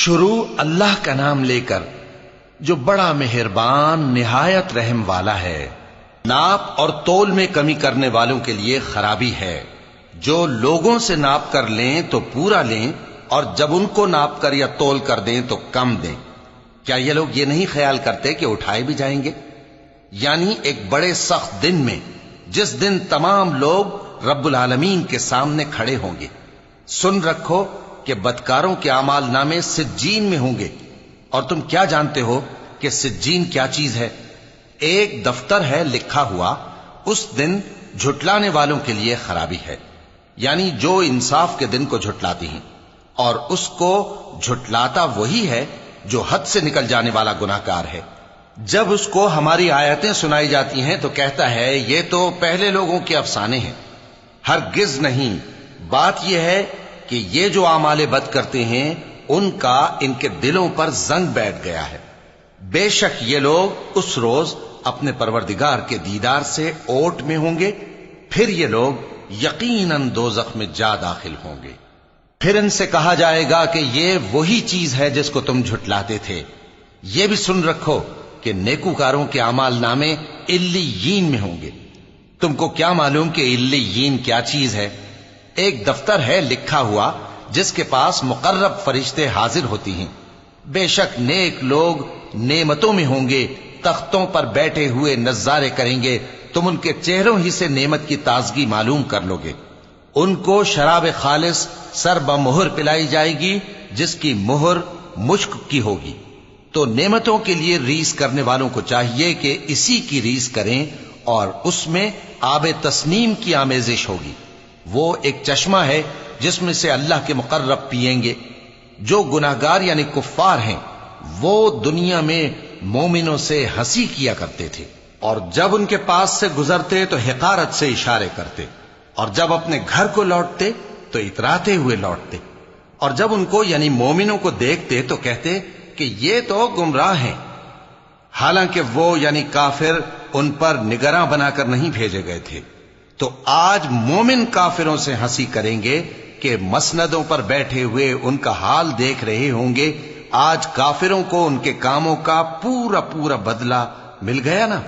شروع اللہ کا نام لے کر جو بڑا مہربان نہایت رحم والا ہے۔ ناپ اور تول میں کمی کرنے والوں کے لیے خرابی ہے۔ جو لوگوں سے ناپ کر لیں تو پورا لیں، اور جب ان کو ناپ کر یا تول کر دیں تو کم دیں۔ کیا یہ لوگ یہ نہیں خیال کرتے کہ اٹھائے بھی جائیں گے؟ یعنی ایک بڑے سخت دن میں، جس دن تمام لوگ رب العالمین کے سامنے کھڑے ہوں گے۔ سن رکھو کہ بدکاروں کے اعمال نامے سجین میں ہوں گے، اور تم کیا جانتے ہو کہ سجین کیا چیز ہے؟ ایک دفتر ہے لکھا ہوا، اس دن جھٹلانے والوں کے لیے خرابی ہے، یعنی جو انصاف کے دن کو جھٹلاتی ہیں، اور اس کو جھٹلاتا وہی ہے جو حد سے نکل جانے والا گناہ گار ہے۔ جب اس کو ہماری آیتیں سنائی جاتی ہیں تو کہتا ہے یہ تو پہلے لوگوں کے افسانے ہیں۔ ہرگز نہیں، بات یہ ہے کہ یہ جو اعمال بد کرتے ہیں ان کا ان کے دلوں پر زنگ بیٹھ گیا ہے۔ بے شک یہ لوگ اس روز اپنے پروردگار کے دیدار سے اوٹ میں ہوں گے، پھر یہ لوگ یقیناً دوزخ میں جا داخل ہوں گے۔ پھر ان سے کہا جائے گا کہ یہ وہی چیز ہے جس کو تم جھٹلاتے تھے۔ یہ بھی سن رکھو کہ نیکوکاروں کے اعمال نامے علیین میں ہوں گے۔ تم کو کیا معلوم کہ علیین کیا چیز ہے؟ ایک دفتر ہے لکھا ہوا جس کے پاس مقرب فرشتے حاضر ہوتی ہیں۔ بے شک نیک لوگ نعمتوں میں ہوں گے، تختوں پر بیٹھے ہوئے نظارے کریں گے، تم ان کے چہروں ہی سے نعمت کی تازگی معلوم کر لو گے۔ ان کو شراب خالص سر بمہر پلائی جائے گی جس کی مہر مشک کی ہوگی۔ تو نعمتوں کے لیے ریس کرنے والوں کو چاہیے کہ اسی کی ریس کریں، اور اس میں آب تسنیم کی آمیزش ہوگی۔ وہ ایک چشمہ ہے جس میں سے اللہ کے مقرب پیئیں گے۔ جو گناہگار یعنی کفار ہیں وہ دنیا میں مومنوں سے ہنسی کیا کرتے تھے، اور جب ان کے پاس سے گزرتے تو حقارت سے اشارے کرتے، اور جب اپنے گھر کو لوٹتے تو اتراتے ہوئے لوٹتے، اور جب ان کو یعنی مومنوں کو دیکھتے تو کہتے کہ یہ تو گمراہ ہیں، حالانکہ وہ یعنی کافر ان پر نگراں بنا کر نہیں بھیجے گئے تھے۔ تو آج مومن کافروں سے ہنسی کریں گے کہ مسندوں پر بیٹھے ہوئے ان کا حال دیکھ رہے ہوں گے۔ آج کافروں کو ان کے کاموں کا پورا بدلہ مل گیا نا۔